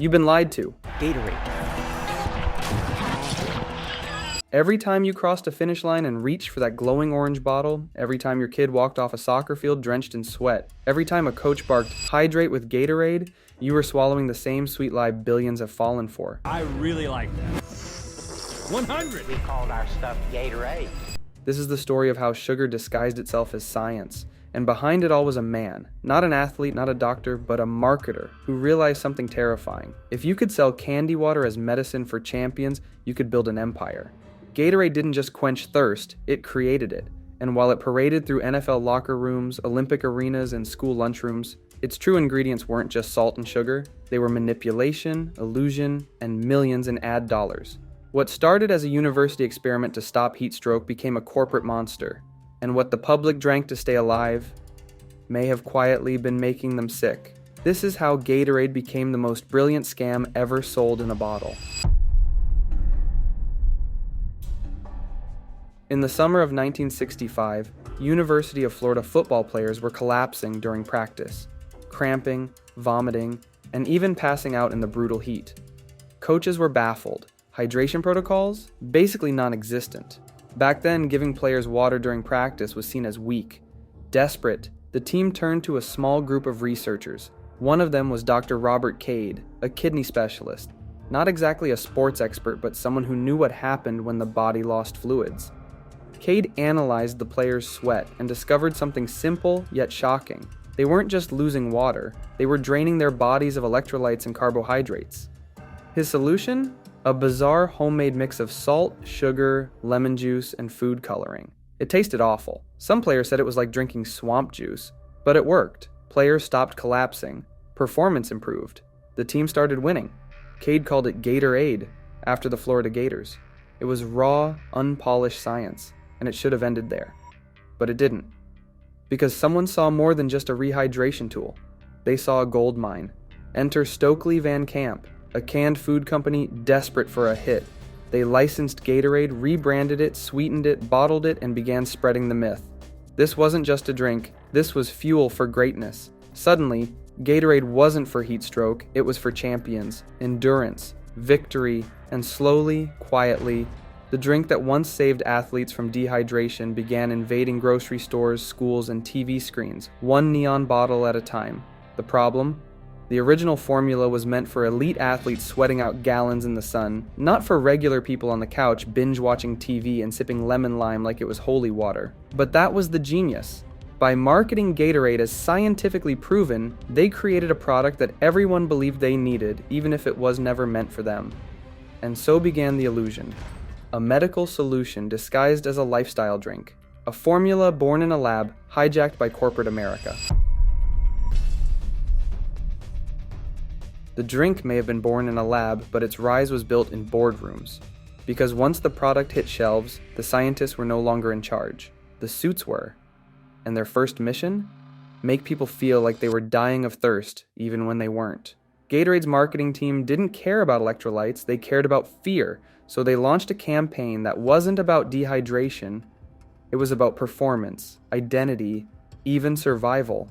You've been lied to. Gatorade. Every time you crossed a finish line and reached for that glowing orange bottle, every time your kid walked off a soccer field drenched in sweat, every time a coach barked, "Hydrate with Gatorade," you were swallowing the same sweet lie billions have fallen for. I really like that. 100! We called our stuff Gatorade. This is the story of how sugar disguised itself as science. And behind it all was a man, not an athlete, not a doctor, but a marketer who realized something terrifying. If you could sell candy water as medicine for champions, you could build an empire. Gatorade didn't just quench thirst, it created it. And while it paraded through NFL locker rooms, Olympic arenas, and school lunchrooms, its true ingredients weren't just salt and sugar, they were manipulation, illusion, and millions in ad dollars. What started as a university experiment to stop heat stroke became a corporate monster. And what the public drank to stay alive may have quietly been making them sick. This is how Gatorade became the most brilliant scam ever sold in a bottle. In the summer of 1965, University of Florida football players were collapsing during practice, cramping, vomiting, and even passing out in the brutal heat. Coaches were baffled. Hydration protocols? Basically non-existent. Back then, giving players water during practice was seen as weak. Desperate, the team turned to a small group of researchers. One of them was Dr. Robert Cade, a kidney specialist. Not exactly a sports expert, but someone who knew what happened when the body lost fluids. Cade analyzed the players' sweat and discovered something simple yet shocking. They weren't just losing water, they were draining their bodies of electrolytes and carbohydrates. His solution? A bizarre homemade mix of salt, sugar, lemon juice, and food coloring. It tasted awful. Some players said it was like drinking swamp juice, but it worked. Players stopped collapsing. Performance improved. The team started winning. Cade called it Gatorade after the Florida Gators. It was raw, unpolished science, and it should have ended there. But it didn't. Because someone saw more than just a rehydration tool. They saw a gold mine. Enter Stokely Van Camp, a canned food company desperate for a hit. They licensed Gatorade, rebranded it, sweetened it, bottled it, and began spreading the myth. This wasn't just a drink, this was fuel for greatness. Suddenly, Gatorade wasn't for heat stroke, it was for champions, endurance, victory, and slowly, quietly, the drink that once saved athletes from dehydration began invading grocery stores, schools, and TV screens, one neon bottle at a time. The problem? The original formula was meant for elite athletes sweating out gallons in the sun, not for regular people on the couch binge-watching TV and sipping lemon lime like it was holy water. But that was the genius. By marketing Gatorade as scientifically proven, they created a product that everyone believed they needed, even if it was never meant for them. And so began the illusion. A medical solution disguised as a lifestyle drink. A formula born in a lab, hijacked by corporate America. The drink may have been born in a lab, but its rise was built in boardrooms. Because once the product hit shelves, the scientists were no longer in charge. The suits were. And their first mission? Make people feel like they were dying of thirst, even when they weren't. Gatorade's marketing team didn't care about electrolytes, they cared about fear. So they launched a campaign that wasn't about dehydration, it was about performance, identity, even survival.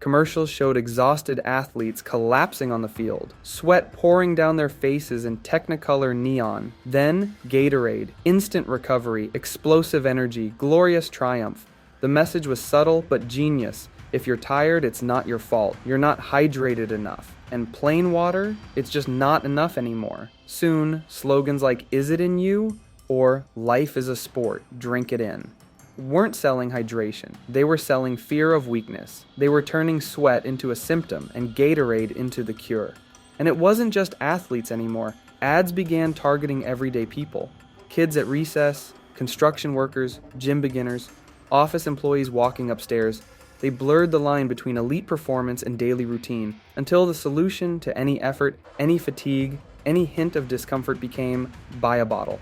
Commercials showed exhausted athletes collapsing on the field, sweat pouring down their faces in Technicolor neon. Then, Gatorade, instant recovery, explosive energy, glorious triumph. The message was subtle but genius. If you're tired, it's not your fault. You're not hydrated enough. And plain water, it's just not enough anymore. Soon, slogans like "Is it in you?" or "Life is a sport, drink it in" weren't selling hydration. They were selling fear of weakness. They were turning sweat into a symptom and Gatorade into the cure. And it wasn't just athletes anymore. Ads began targeting everyday people. Kids at recess, construction workers, gym beginners, office employees walking upstairs. They blurred the line between elite performance and daily routine until the solution to any effort, any fatigue, any hint of discomfort became buy a bottle.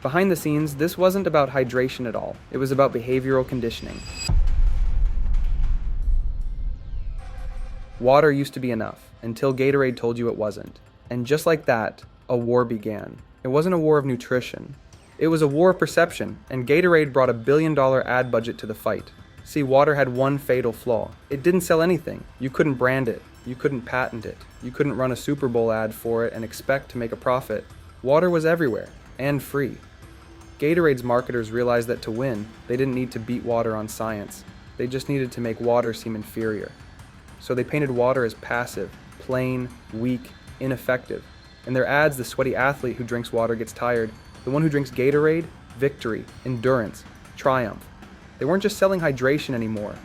Behind the scenes, this wasn't about hydration at all. It was about behavioral conditioning. Water used to be enough, until Gatorade told you it wasn't. And just like that, a war began. It wasn't a war of nutrition. It was a war of perception, and Gatorade brought $1 billion ad budget to the fight. See, water had one fatal flaw. It didn't sell anything. You couldn't brand it. You couldn't patent it. You couldn't run a Super Bowl ad for it and expect to make a profit. Water was everywhere, and free. Gatorade's marketers realized that to win, they didn't need to beat water on science. They just needed to make water seem inferior. So they painted water as passive, plain, weak, ineffective. In their ads, the sweaty athlete who drinks water gets tired. The one who drinks Gatorade, victory, endurance, triumph. They weren't just selling hydration anymore.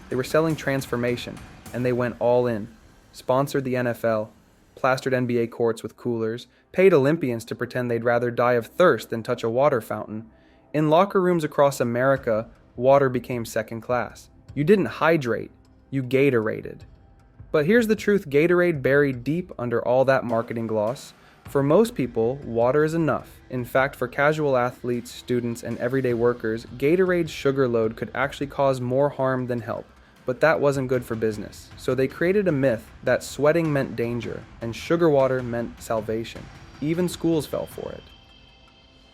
They were selling transformation, and they went all in. Sponsored the NFL, plastered NBA courts with coolers, paid Olympians to pretend they'd rather die of thirst than touch a water fountain. In locker rooms across America, water became second class. You didn't hydrate, you Gatoraded. But here's the truth Gatorade buried deep under all that marketing gloss. For most people, water is enough. In fact, for casual athletes, students, and everyday workers, Gatorade's sugar load could actually cause more harm than help. But that wasn't good for business. So they created a myth that sweating meant danger and sugar water meant salvation. Even schools fell for it.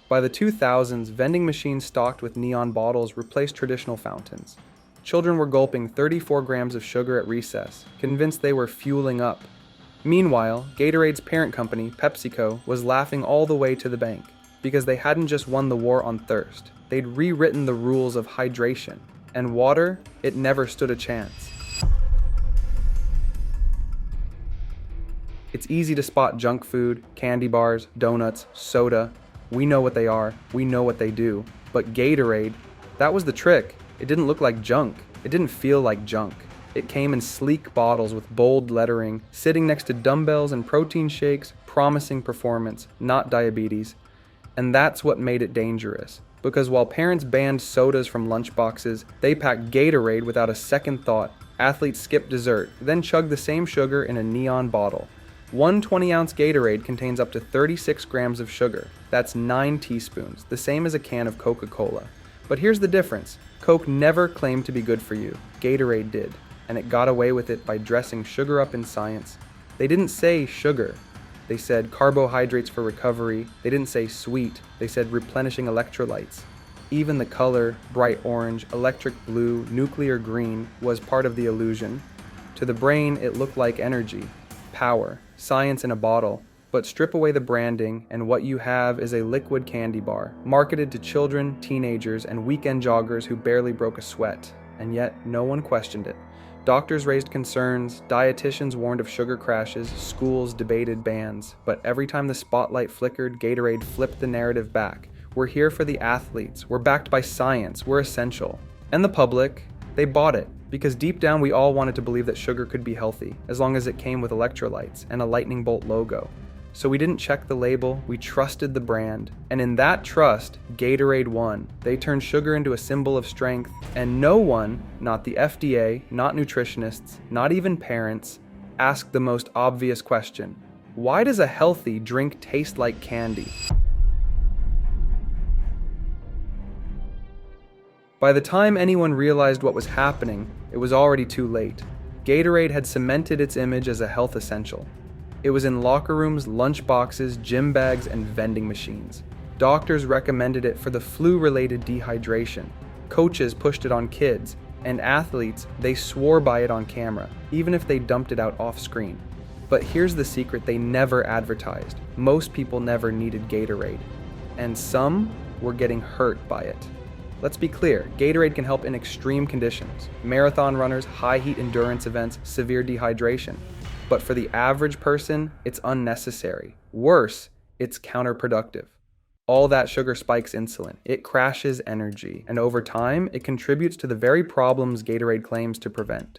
By the 2000s, vending machines stocked with neon bottles replaced traditional fountains. Children were gulping 34 grams of sugar at recess, convinced they were fueling up. Meanwhile, Gatorade's parent company, PepsiCo, was laughing all the way to the bank because they hadn't just won the war on thirst. They'd rewritten the rules of hydration. And water, it never stood a chance. It's easy to spot junk food, candy bars, donuts, soda. We know what they are, we know what they do. But Gatorade, that was the trick. It didn't look like junk. It didn't feel like junk. It came in sleek bottles with bold lettering, sitting next to dumbbells and protein shakes, promising performance, not diabetes. And that's what made it dangerous. Because while parents banned sodas from lunchboxes, they packed Gatorade without a second thought. Athletes skipped dessert, then chugged the same sugar in a neon bottle. One 20-ounce Gatorade contains up to 36 grams of sugar. That's 9 teaspoons, the same as a can of Coca-Cola. But here's the difference. Coke never claimed to be good for you. Gatorade did, and it got away with it by dressing sugar up in science. They didn't say sugar. They said carbohydrates for recovery. They didn't say sweet. They said replenishing electrolytes. Even the color, bright orange, electric blue, nuclear green, was part of the illusion. To the brain, it looked like energy, power, science in a bottle. But strip away the branding, and what you have is a liquid candy bar, marketed to children, teenagers, and weekend joggers who barely broke a sweat. And yet, no one questioned it. Doctors raised concerns, dietitians warned of sugar crashes, schools debated bans. But every time the spotlight flickered, Gatorade flipped the narrative back. We're here for the athletes. We're backed by science. We're essential. And the public, they bought it. Because deep down we all wanted to believe that sugar could be healthy, as long as it came with electrolytes and a lightning bolt logo. So we didn't check the label, we trusted the brand. And in that trust, Gatorade won. They turned sugar into a symbol of strength, and no one, not the FDA, not nutritionists, not even parents, asked the most obvious question. Why does a healthy drink taste like candy? By the time anyone realized what was happening, it was already too late. Gatorade had cemented its image as a health essential. It was in locker rooms, lunch boxes, gym bags, and vending machines. Doctors recommended it for the flu-related dehydration. Coaches pushed it on kids, and athletes, they swore by it on camera, even if they dumped it out off-screen. But here's the secret they never advertised. Most people never needed Gatorade, and some were getting hurt by it. Let's be clear, Gatorade can help in extreme conditions. Marathon runners, high-heat endurance events, severe dehydration. But for the average person, it's unnecessary. Worse, it's counterproductive. All that sugar spikes insulin. It crashes energy. And over time, it contributes to the very problems Gatorade claims to prevent.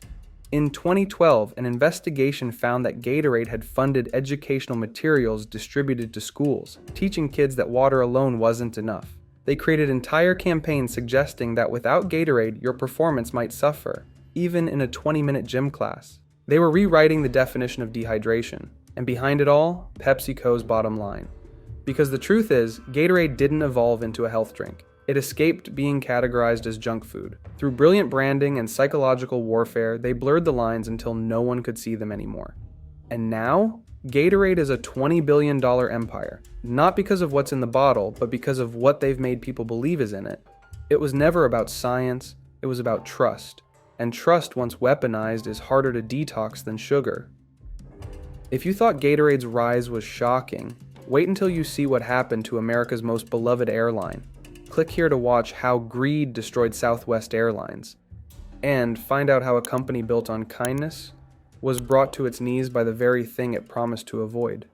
In 2012, an investigation found that Gatorade had funded educational materials distributed to schools, teaching kids that water alone wasn't enough. They created entire campaigns suggesting that without Gatorade, your performance might suffer, even in a 20-minute gym class. They were rewriting the definition of dehydration, and behind it all, PepsiCo's bottom line. Because the truth is, Gatorade didn't evolve into a health drink. It escaped being categorized as junk food. Through brilliant branding and psychological warfare, they blurred the lines until no one could see them anymore. And now, Gatorade is a $20 billion empire, not because of what's in the bottle, but because of what they've made people believe is in it. It was never about science, it was about trust. And trust, once weaponized, is harder to detox than sugar. If you thought Gatorade's rise was shocking, wait until you see what happened to America's most beloved airline. Click here to watch how greed destroyed Southwest Airlines, and find out how a company built on kindness was brought to its knees by the very thing it promised to avoid.